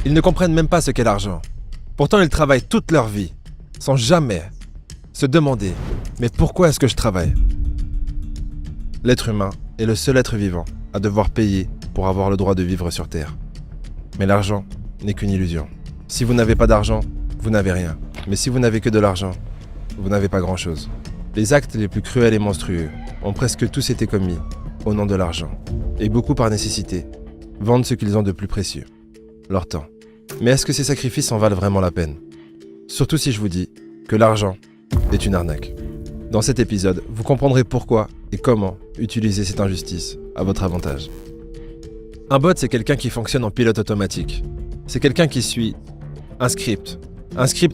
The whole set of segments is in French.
Ils ne comprennent même pas ce qu'est l'argent. Pourtant, ils travaillent toute leur vie, sans jamais se demander « Mais pourquoi est-ce que je travaille ?» L'être humain est le seul être vivant à devoir payer pour avoir le droit de vivre sur Terre. Mais l'argent n'est qu'une illusion. Si vous n'avez pas d'argent, vous n'avez rien. Mais si vous n'avez que de l'argent, vous n'avez pas grand-chose. Les actes les plus cruels et monstrueux ont presque tous été commis au nom de l'argent. Et beaucoup par nécessité vendent ce qu'ils ont de plus précieux, leur temps. Mais est-ce que ces sacrifices en valent vraiment la peine? Surtout si je vous dis que l'argent est une arnaque. Dans cet épisode, vous comprendrez pourquoi et comment utiliser cette injustice à votre avantage. Un bot, c'est quelqu'un qui fonctionne en pilote automatique. C'est quelqu'un qui suit un script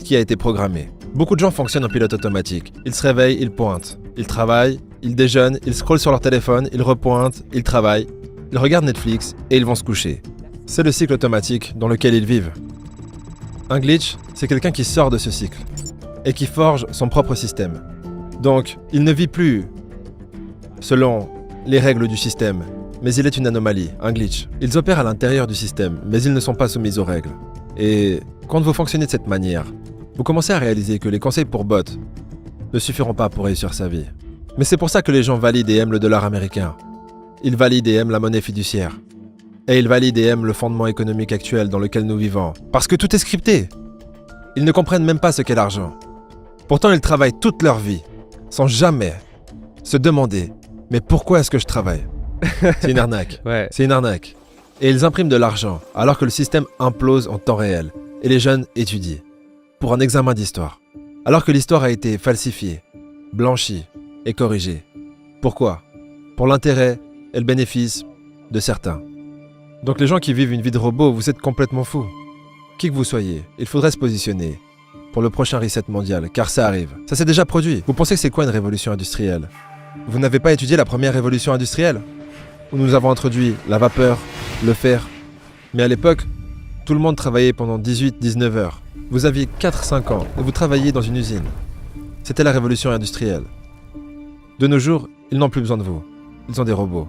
qui a été programmé. Beaucoup de gens fonctionnent en pilote automatique. Ils se réveillent, ils pointent. Ils travaillent, ils déjeunent, ils scrollent sur leur téléphone, ils repointent, ils travaillent, ils regardent Netflix et ils vont se coucher. C'est le cycle automatique dans lequel ils vivent. Un glitch, c'est quelqu'un qui sort de ce cycle et qui forge son propre système. Donc, il ne vit plus selon les règles du système, mais il est une anomalie, un glitch. Ils opèrent à l'intérieur du système, mais ils ne sont pas soumis aux règles. Et quand vous fonctionnez de cette manière, vous commencez à réaliser que les conseils pour bots ne suffiront pas pour réussir sa vie. Mais c'est pour ça que les gens valident et aiment le dollar américain. Ils valident et aiment la monnaie fiduciaire. Et ils valident et aiment le fondement économique actuel dans lequel nous vivons. Parce que tout est scripté. Ils ne comprennent même pas ce qu'est l'argent. Pourtant, ils travaillent toute leur vie, sans jamais se demander « Mais pourquoi est-ce que je travaille ?» C'est une arnaque. Ouais. C'est une arnaque. Et ils impriment de l'argent, alors que le système implose en temps réel. Et les jeunes étudient. Pour un examen d'histoire. Alors que l'histoire a été falsifiée, blanchie et corrigée. Pourquoi? Pour l'intérêt et le bénéfice de certains. Donc les gens qui vivent une vie de robot, vous êtes complètement fous. Qui que vous soyez, il faudrait se positionner pour le prochain reset mondial, car ça arrive. Ça s'est déjà produit. Vous pensez que c'est quoi une révolution industrielle? Vous n'avez pas étudié la première révolution industrielle? Où nous avons introduit la vapeur, le fer. Mais à l'époque, tout le monde travaillait pendant 18-19 heures. Vous aviez 4-5 ans et vous travailliez dans une usine. C'était la révolution industrielle. De nos jours, ils n'ont plus besoin de vous. Ils ont des robots.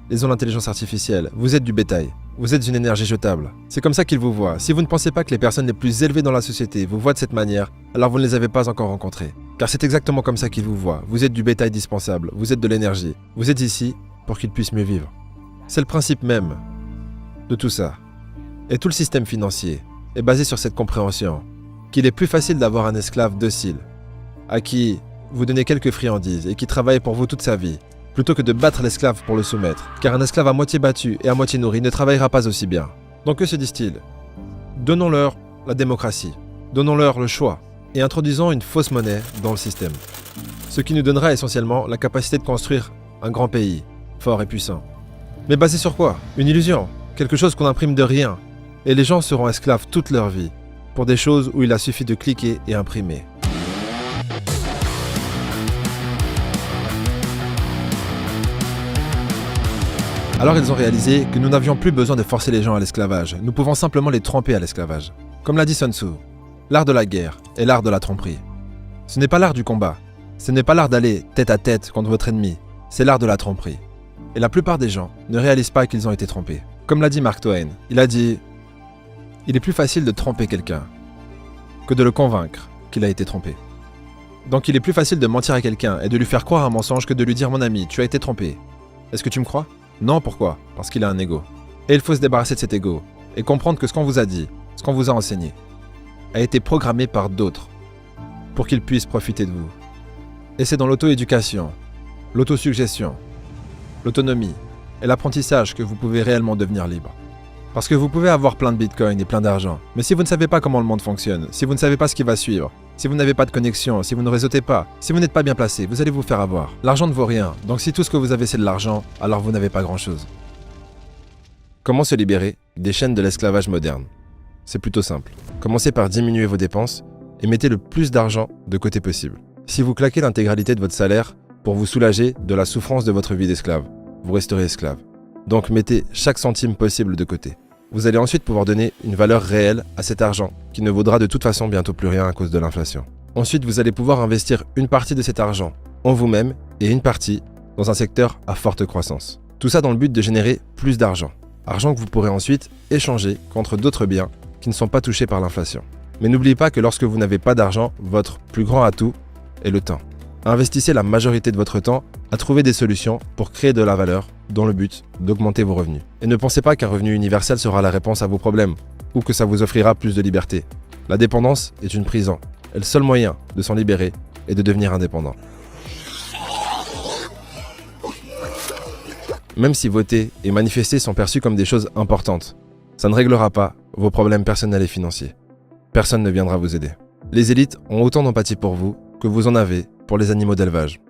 Ils ont l'intelligence artificielle. Vous êtes du bétail. Vous êtes une énergie jetable. C'est comme ça qu'ils vous voient. Si vous ne pensez pas que les personnes les plus élevées dans la société vous voient de cette manière, alors vous ne les avez pas encore rencontrées. Car c'est exactement comme ça qu'ils vous voient. Vous êtes du bétail dispensable. Vous êtes de l'énergie. Vous êtes ici pour qu'ils puissent mieux vivre. C'est le principe même de tout ça. Et tout le système financier est basé sur cette compréhension qu'il est plus facile d'avoir un esclave docile, à qui vous donnez quelques friandises et qui travaille pour vous toute sa vie, plutôt que de battre l'esclave pour le soumettre. Car un esclave à moitié battu et à moitié nourri ne travaillera pas aussi bien. Donc que se disent-ils? Donnons-leur la démocratie, donnons-leur le choix, et introduisons une fausse monnaie dans le système. Ce qui nous donnera essentiellement la capacité de construire un grand pays, fort et puissant. Mais basé sur quoi? Une illusion, quelque chose qu'on imprime de rien. Et les gens seront esclaves toute leur vie, pour des choses où il a suffi de cliquer et imprimer. Alors ils ont réalisé que nous n'avions plus besoin de forcer les gens à l'esclavage, nous pouvons simplement les tromper à l'esclavage. Comme l'a dit Sun Tzu, l'art de la guerre est l'art de la tromperie. Ce n'est pas l'art du combat, ce n'est pas l'art d'aller tête à tête contre votre ennemi, c'est l'art de la tromperie. Et la plupart des gens ne réalisent pas qu'ils ont été trompés. Comme l'a dit Mark Twain, il a dit « Il est plus facile de tromper quelqu'un que de le convaincre qu'il a été trompé. » Donc il est plus facile de mentir à quelqu'un et de lui faire croire un mensonge que de lui dire « Mon ami, tu as été trompé. Est-ce que tu me crois ?» Non, pourquoi? Parce qu'il a un ego. Et il faut se débarrasser de cet ego et comprendre que ce qu'on vous a dit, ce qu'on vous a enseigné, a été programmé par d'autres pour qu'ils puissent profiter de vous. Et c'est dans l'auto-éducation, l'autosuggestion, l'autonomie et l'apprentissage que vous pouvez réellement devenir libre. Parce que vous pouvez avoir plein de bitcoins et plein d'argent, mais si vous ne savez pas comment le monde fonctionne, si vous ne savez pas ce qui va suivre, si vous n'avez pas de connexion, si vous ne réseautez pas, si vous n'êtes pas bien placé, vous allez vous faire avoir. L'argent ne vaut rien, donc si tout ce que vous avez c'est de l'argent, alors vous n'avez pas grand-chose. Comment se libérer des chaînes de l'esclavage moderne? C'est plutôt simple. Commencez par diminuer vos dépenses et mettez le plus d'argent de côté possible. Si vous claquez l'intégralité de votre salaire pour vous soulager de la souffrance de votre vie d'esclave, vous resterez esclave. Donc mettez chaque centime possible de côté. Vous allez ensuite pouvoir donner une valeur réelle à cet argent, qui ne vaudra de toute façon bientôt plus rien à cause de l'inflation. Ensuite, vous allez pouvoir investir une partie de cet argent en vous-même et une partie dans un secteur à forte croissance. Tout ça dans le but de générer plus d'argent. Argent que vous pourrez ensuite échanger contre d'autres biens qui ne sont pas touchés par l'inflation. Mais n'oubliez pas que lorsque vous n'avez pas d'argent, votre plus grand atout est le temps. Investissez la majorité de votre temps à trouver des solutions pour créer de la valeur dans le but d'augmenter vos revenus. Et ne pensez pas qu'un revenu universel sera la réponse à vos problèmes ou que ça vous offrira plus de liberté. La dépendance est une prison et le seul moyen de s'en libérer est de devenir indépendant. Même si voter et manifester sont perçus comme des choses importantes, ça ne réglera pas vos problèmes personnels et financiers. Personne ne viendra vous aider. Les élites ont autant d'empathie pour vous que vous en avez pour les animaux d'élevage.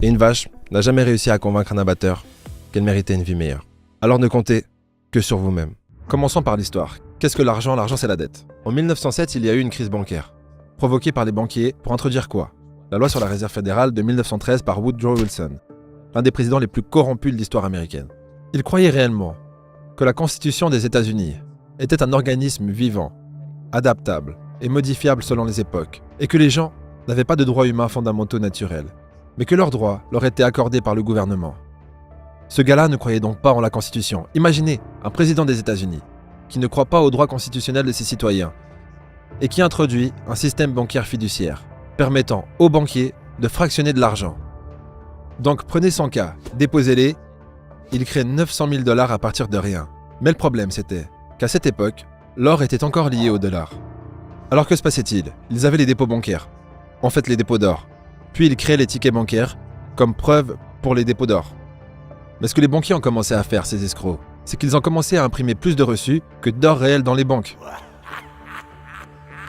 Et une vache n'a jamais réussi à convaincre un abatteur qu'elle méritait une vie meilleure. Alors ne comptez que sur vous-même. Commençons par l'histoire. Qu'est-ce que l'argent? L'argent, c'est la dette. En 1907, il y a eu une crise bancaire, provoquée par les banquiers pour introduire quoi? La loi sur la réserve fédérale de 1913 par Woodrow Wilson, l'un des présidents les plus corrompus de l'histoire américaine. Il croyait réellement que la Constitution des États-Unis était un organisme vivant, adaptable et modifiable selon les époques, et que les gens n'avaient pas de droits humains fondamentaux naturels, mais que leurs droits leur étaient accordés par le gouvernement. Ce gars-là ne croyait donc pas en la Constitution. Imaginez un président des États-Unis qui ne croit pas aux droits constitutionnels de ses citoyens et qui introduit un système bancaire fiduciaire permettant aux banquiers de fractionner de l'argent. Donc prenez son cas, déposez-les, il crée 900 000 $ à partir de rien. Mais le problème c'était qu'à cette époque, l'or était encore lié au dollar. Alors que se passait-il? Ils avaient les dépôts bancaires, en fait les dépôts d'or. Puis ils créaient les tickets bancaires comme preuve pour les dépôts d'or. Mais ce que les banquiers ont commencé à faire, ces escrocs, c'est qu'ils ont commencé à imprimer plus de reçus que d'or réel dans les banques.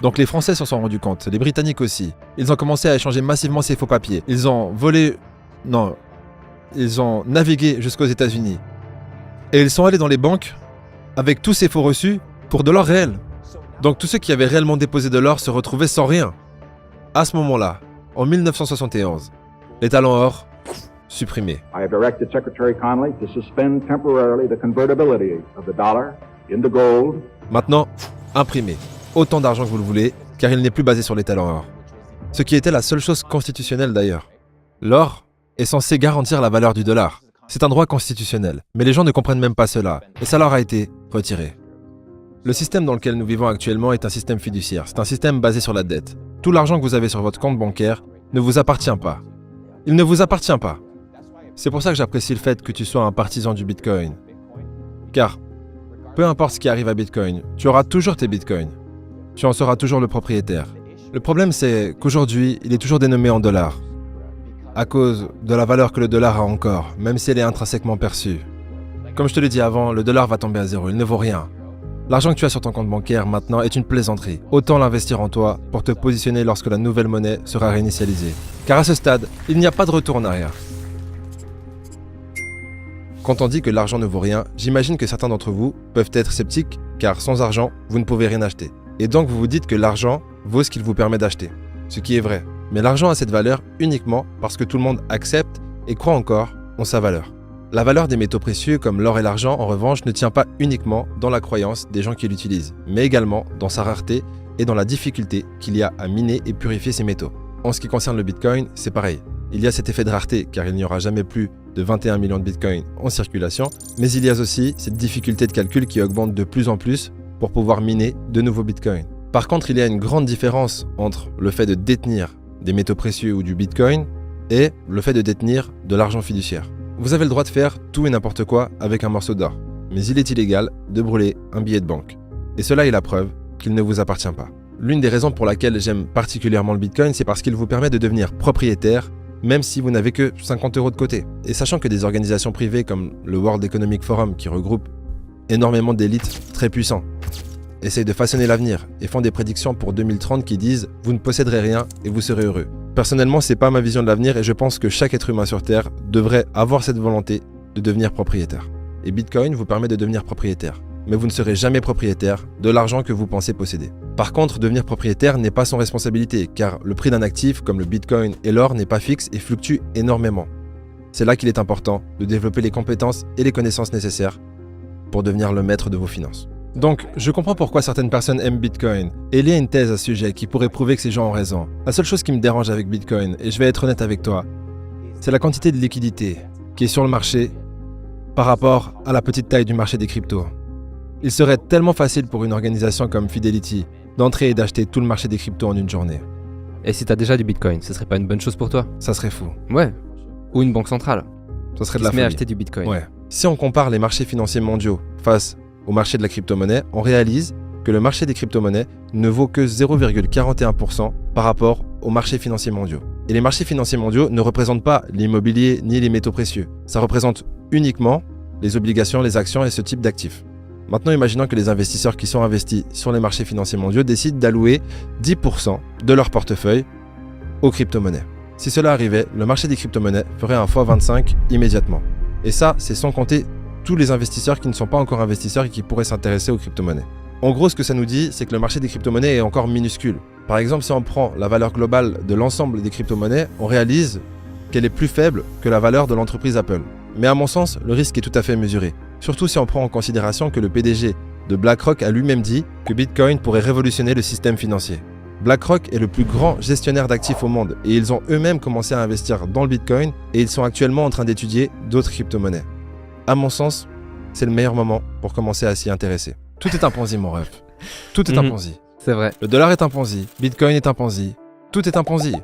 Donc les Français s'en sont rendus compte, les Britanniques aussi. Ils ont commencé à échanger massivement ces faux papiers. Ils ont navigué jusqu'aux États-Unis. Et ils sont allés dans les banques avec tous ces faux reçus pour de l'or réel. Donc tous ceux qui avaient réellement déposé de l'or se retrouvaient sans rien. À ce moment-là, en 1971, les talons or supprimés. I have directed Secretary Connally to suspend temporarily the convertibility of the dollar into gold. Maintenant, imprimez autant d'argent que vous le voulez, car il n'est plus basé sur les talons or. Ce qui était la seule chose constitutionnelle d'ailleurs. L'or est censé garantir la valeur du dollar. C'est un droit constitutionnel, mais les gens ne comprennent même pas cela, et ça leur a été retiré. Le système dans lequel nous vivons actuellement est un système fiduciaire, c'est un système basé sur la dette. Tout l'argent que vous avez sur votre compte bancaire ne vous appartient pas. Il ne vous appartient pas. C'est pour ça que j'apprécie le fait que tu sois un partisan du Bitcoin. Car, peu importe ce qui arrive à Bitcoin, tu auras toujours tes Bitcoins. Tu en seras toujours le propriétaire. Le problème c'est qu'aujourd'hui, il est toujours dénommé en dollars. À cause de la valeur que le dollar a encore, même si elle est intrinsèquement perçue. Comme je te l'ai dit avant, le dollar va tomber à zéro, il ne vaut rien. L'argent que tu as sur ton compte bancaire maintenant est une plaisanterie. Autant l'investir en toi pour te positionner lorsque la nouvelle monnaie sera réinitialisée. Car à ce stade, il n'y a pas de retour en arrière. Quand on dit que l'argent ne vaut rien, j'imagine que certains d'entre vous peuvent être sceptiques car sans argent, vous ne pouvez rien acheter. Et donc vous vous dites que l'argent vaut ce qu'il vous permet d'acheter. Ce qui est vrai. Mais l'argent a cette valeur uniquement parce que tout le monde accepte et croit encore en sa valeur. La valeur des métaux précieux comme l'or et l'argent, en revanche, ne tient pas uniquement dans la croyance des gens qui l'utilisent, mais également dans sa rareté et dans la difficulté qu'il y a à miner et purifier ces métaux. En ce qui concerne le Bitcoin, c'est pareil. Il y a cet effet de rareté car il n'y aura jamais plus de 21 millions de Bitcoin en circulation, mais il y a aussi cette difficulté de calcul qui augmente de plus en plus pour pouvoir miner de nouveaux Bitcoins. Par contre, il y a une grande différence entre le fait de détenir des métaux précieux ou du Bitcoin et le fait de détenir de l'argent fiduciaire. Vous avez le droit de faire tout et n'importe quoi avec un morceau d'or, mais il est illégal de brûler un billet de banque. Et cela est la preuve qu'il ne vous appartient pas. L'une des raisons pour laquelle j'aime particulièrement le Bitcoin, c'est parce qu'il vous permet de devenir propriétaire même si vous n'avez que 50 € de côté. Et sachant que des organisations privées comme le World Economic Forum, qui regroupe énormément d'élites très puissants, essayent de façonner l'avenir et font des prédictions pour 2030 qui disent « vous ne posséderez rien et vous serez heureux ». Personnellement, c'est pas ma vision de l'avenir et je pense que chaque être humain sur Terre devrait avoir cette volonté de devenir propriétaire. Et Bitcoin vous permet de devenir propriétaire. Mais vous ne serez jamais propriétaire de l'argent que vous pensez posséder. Par contre, devenir propriétaire n'est pas sans responsabilité, car le prix d'un actif comme le Bitcoin et l'or n'est pas fixe et fluctue énormément. C'est là qu'il est important de développer les compétences et les connaissances nécessaires pour devenir le maître de vos finances. Donc, je comprends pourquoi certaines personnes aiment Bitcoin, et il y a une thèse à ce sujet qui pourrait prouver que ces gens ont raison. La seule chose qui me dérange avec Bitcoin, et je vais être honnête avec toi, c'est la quantité de liquidité qui est sur le marché par rapport à la petite taille du marché des cryptos. Il serait tellement facile pour une organisation comme Fidelity d'entrer et d'acheter tout le marché des cryptos en une journée. Et si t'as déjà du Bitcoin, ce serait pas une bonne chose pour toi? Ça serait fou. Ouais. Ou une banque centrale Ça serait qui de la se met à folie. acheter du Bitcoin. Ouais. Si on compare les marchés financiers mondiaux face au marché de la crypto-monnaie, on réalise que le marché des crypto-monnaies ne vaut que 0,41% par rapport aux marchés financiers mondiaux. Et les marchés financiers mondiaux ne représentent pas l'immobilier ni les métaux précieux. Ça représente uniquement les obligations, les actions et ce type d'actifs. Maintenant, imaginons que les investisseurs qui sont investis sur les marchés financiers mondiaux décident d'allouer 10% de leur portefeuille aux crypto-monnaies. Si cela arrivait, le marché des crypto-monnaies ferait un x25 immédiatement. Et ça, c'est sans compter tous les investisseurs qui ne sont pas encore investisseurs et qui pourraient s'intéresser aux crypto-monnaies. En gros, ce que ça nous dit, c'est que le marché des crypto-monnaies est encore minuscule. Par exemple, si on prend la valeur globale de l'ensemble des crypto-monnaies, on réalise qu'elle est plus faible que la valeur de l'entreprise Apple. Mais à mon sens, le risque est tout à fait mesuré. Surtout si on prend en considération que le PDG de BlackRock a lui-même dit que Bitcoin pourrait révolutionner le système financier. BlackRock est le plus grand gestionnaire d'actifs au monde et ils ont eux-mêmes commencé à investir dans le Bitcoin et ils sont actuellement en train d'étudier d'autres crypto-monnaies. À mon sens, c'est le meilleur moment pour commencer à s'y intéresser. Tout est un Ponzi, mon ref. Tout est un Ponzi. C'est vrai. Le dollar est un Ponzi, Bitcoin est un Ponzi, tout est un Ponzi.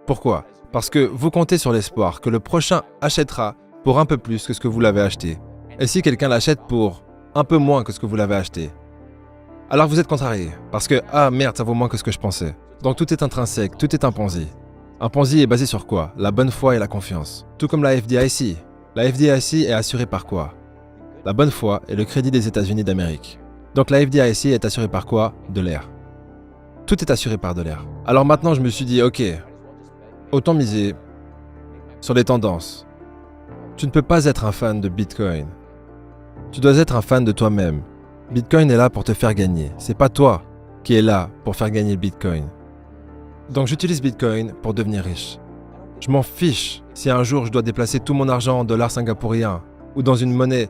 Pourquoi? Parce que vous comptez sur l'espoir que le prochain achètera pour un peu plus que ce que vous l'avez acheté. Et si quelqu'un l'achète pour un peu moins que ce que vous l'avez acheté, alors vous êtes contrarié. Parce que, ah merde, ça vaut moins que ce que je pensais. Donc tout est intrinsèque, tout est un Ponzi. Un Ponzi est basé sur quoi? La bonne foi et la confiance. Tout comme la FDIC. La FDIC est assurée par quoi? La bonne foi et le crédit des États-Unis d'Amérique. Donc la FDIC est assurée par quoi? De l'air. Tout est assuré par de l'air. Alors maintenant je me suis dit, ok, autant miser sur les tendances. Tu ne peux pas être un fan de Bitcoin. Tu dois être un fan de toi-même. Bitcoin est là pour te faire gagner. C'est pas toi qui es là pour faire gagner le Bitcoin. Donc j'utilise Bitcoin pour devenir riche. Je m'en fiche si un jour je dois déplacer tout mon argent en dollars singapouriens ou dans une monnaie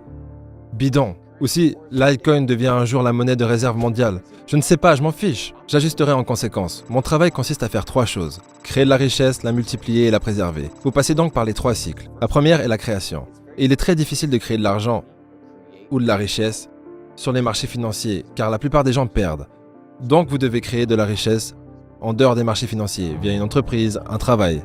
bidon, ou si l'altcoin devient un jour la monnaie de réserve mondiale. Je ne sais pas, je m'en fiche. J'ajusterai en conséquence. Mon travail consiste à faire 3 choses. Créer de la richesse, la multiplier et la préserver. Vous passez donc par les 3 cycles. La première est la création. Et il est très difficile de créer de l'argent ou de la richesse sur les marchés financiers, car la plupart des gens perdent. Donc vous devez créer de la richesse en dehors des marchés financiers, via une entreprise, un travail.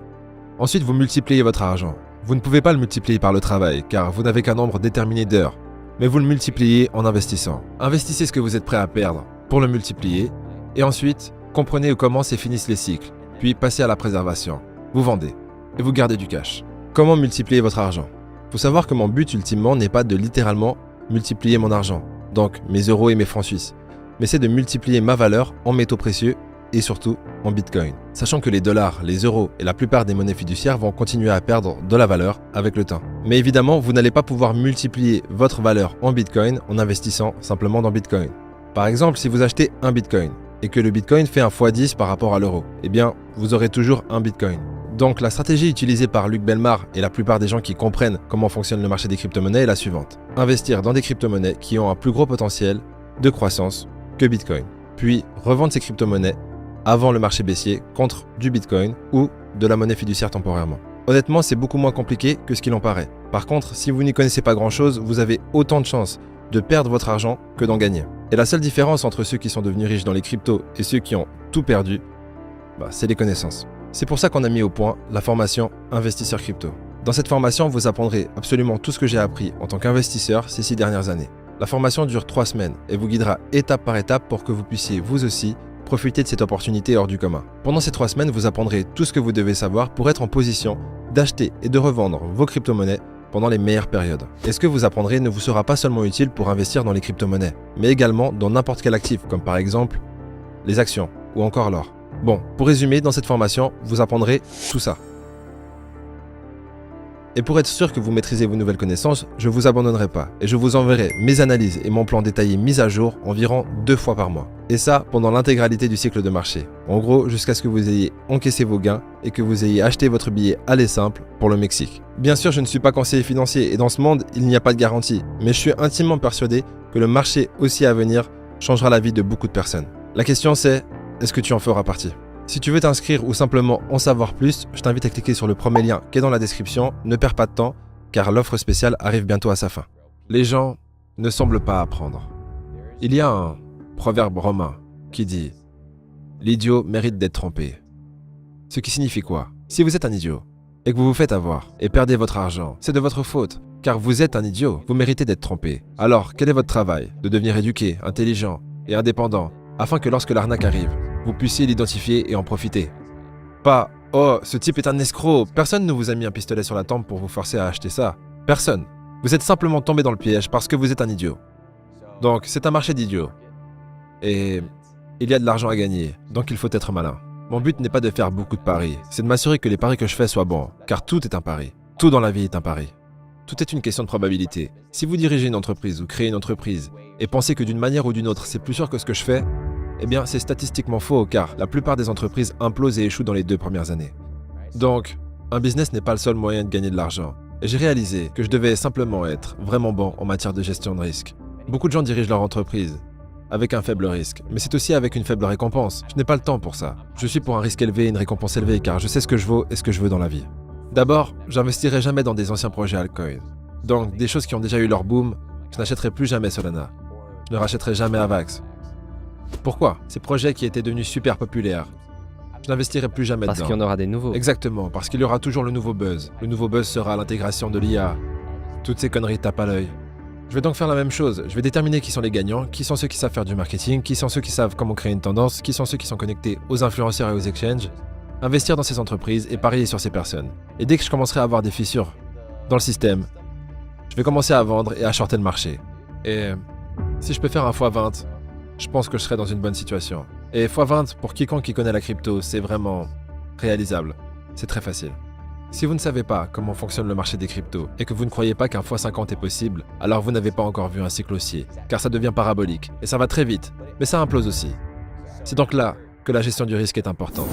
Ensuite, vous multipliez votre argent. Vous ne pouvez pas le multiplier par le travail, car vous n'avez qu'un nombre déterminé d'heures. Mais vous le multipliez en investissant. Investissez ce que vous êtes prêt à perdre pour le multiplier, et ensuite, comprenez où commencent et finissent les cycles, puis passez à la préservation. Vous vendez, et vous gardez du cash. Comment multiplier votre argent? Faut savoir que mon but ultimement n'est pas de littéralement multiplier mon argent, donc mes euros et mes francs suisses, mais c'est de multiplier ma valeur en métaux précieux et surtout en Bitcoin. Sachant que les dollars, les euros et la plupart des monnaies fiduciaires vont continuer à perdre de la valeur avec le temps. Mais évidemment, vous n'allez pas pouvoir multiplier votre valeur en Bitcoin en investissant simplement dans Bitcoin. Par exemple, si vous achetez un Bitcoin et que le Bitcoin fait un x10 par rapport à l'euro, eh bien, vous aurez toujours un Bitcoin. Donc la stratégie utilisée par Luc Belmar et la plupart des gens qui comprennent comment fonctionne le marché des crypto-monnaies est la suivante. Investir dans des crypto-monnaies qui ont un plus gros potentiel de croissance que Bitcoin. Puis revendre ces crypto-monnaies avant le marché baissier contre du Bitcoin ou de la monnaie fiduciaire temporairement. Honnêtement, c'est beaucoup moins compliqué que ce qu'il en paraît. Par contre, si vous n'y connaissez pas grand-chose, vous avez autant de chances de perdre votre argent que d'en gagner. Et la seule différence entre ceux qui sont devenus riches dans les cryptos et ceux qui ont tout perdu, c'est les connaissances. C'est pour ça qu'on a mis au point la formation Investisseur Crypto. Dans cette formation, vous apprendrez absolument tout ce que j'ai appris en tant qu'investisseur ces 6 dernières années. La formation dure 3 semaines et vous guidera étape par étape pour que vous puissiez vous aussi profiter de cette opportunité hors du commun. Pendant ces 3 semaines, vous apprendrez tout ce que vous devez savoir pour être en position d'acheter et de revendre vos crypto-monnaies pendant les meilleures périodes. Et ce que vous apprendrez ne vous sera pas seulement utile pour investir dans les crypto-monnaies, mais également dans n'importe quel actif, comme par exemple les actions ou encore l'or. Bon, pour résumer, dans cette formation, vous apprendrez tout ça. Et pour être sûr que vous maîtrisez vos nouvelles connaissances, je ne vous abandonnerai pas et je vous enverrai mes analyses et mon plan détaillé mis à jour environ 2 fois par mois. Et ça, pendant l'intégralité du cycle de marché. En gros, jusqu'à ce que vous ayez encaissé vos gains et que vous ayez acheté votre billet aller simple pour le Mexique. Bien sûr, je ne suis pas conseiller financier et dans ce monde, il n'y a pas de garantie. Mais je suis intimement persuadé que le marché aussi à venir changera la vie de beaucoup de personnes. La question c'est, est-ce que tu en feras partie ? Si tu veux t'inscrire ou simplement en savoir plus, je t'invite à cliquer sur le premier lien qui est dans la description. Ne perds pas de temps, car l'offre spéciale arrive bientôt à sa fin. Les gens ne semblent pas apprendre. Il y a un proverbe romain qui dit « L'idiot mérite d'être trompé ». Ce qui signifie quoi? Si vous êtes un idiot et que vous vous faites avoir et perdez votre argent, c'est de votre faute, car vous êtes un idiot, vous méritez d'être trompé. Alors, quel est votre travail? De devenir éduqué, intelligent et indépendant, afin que lorsque l'arnaque arrive, vous puissiez l'identifier et en profiter. Pas « Oh, ce type est un escroc ». Personne ne vous a mis un pistolet sur la tempe pour vous forcer à acheter ça. Personne. Vous êtes simplement tombé dans le piège parce que vous êtes un idiot. Donc, c'est un marché d'idiots. Et il y a de l'argent à gagner, donc il faut être malin. Mon but n'est pas de faire beaucoup de paris, c'est de m'assurer que les paris que je fais soient bons, car tout est un pari. Tout dans la vie est un pari. Tout est une question de probabilité. Si vous dirigez une entreprise ou créez une entreprise et pensez que d'une manière ou d'une autre, c'est plus sûr que ce que je fais, eh bien, c'est statistiquement faux, car la plupart des entreprises implosent et échouent dans les 2 premières années. Donc, un business n'est pas le seul moyen de gagner de l'argent. Et j'ai réalisé que je devais simplement être vraiment bon en matière de gestion de risque. Beaucoup de gens dirigent leur entreprise avec un faible risque, mais c'est aussi avec une faible récompense. Je n'ai pas le temps pour ça. Je suis pour un risque élevé et une récompense élevée, car je sais ce que je vaux et ce que je veux dans la vie. D'abord, j'investirai jamais dans des anciens projets altcoin. Donc, des choses qui ont déjà eu leur boom, je n'achèterai plus jamais Solana. Je ne rachèterai jamais Avax. Pourquoi? Ces projets qui étaient devenus super populaires, je n'investirai plus jamais Parce dedans. qu'il y en aura des nouveaux. Exactement, parce qu'il y aura toujours le nouveau buzz. Le nouveau buzz sera l'intégration de l'IA. Toutes ces conneries tapent à l'œil. Je vais donc faire la même chose. Je vais déterminer qui sont les gagnants, qui sont ceux qui savent faire du marketing, qui sont ceux qui savent comment créer une tendance, qui sont ceux qui sont connectés aux influenceurs et aux exchanges, investir dans ces entreprises et parier sur ces personnes. Et dès que je commencerai à avoir des fissures dans le système, je vais commencer à vendre et à shorter le marché. Et si je peux faire un x20, je pense que je serai dans une bonne situation. Et x20, pour quiconque qui connaît la crypto, c'est vraiment réalisable. C'est très facile. Si vous ne savez pas comment fonctionne le marché des cryptos et que vous ne croyez pas qu'un x50 est possible, alors vous n'avez pas encore vu un cycle haussier, car ça devient parabolique et ça va très vite, mais ça implose aussi. C'est donc là que la gestion du risque est importante.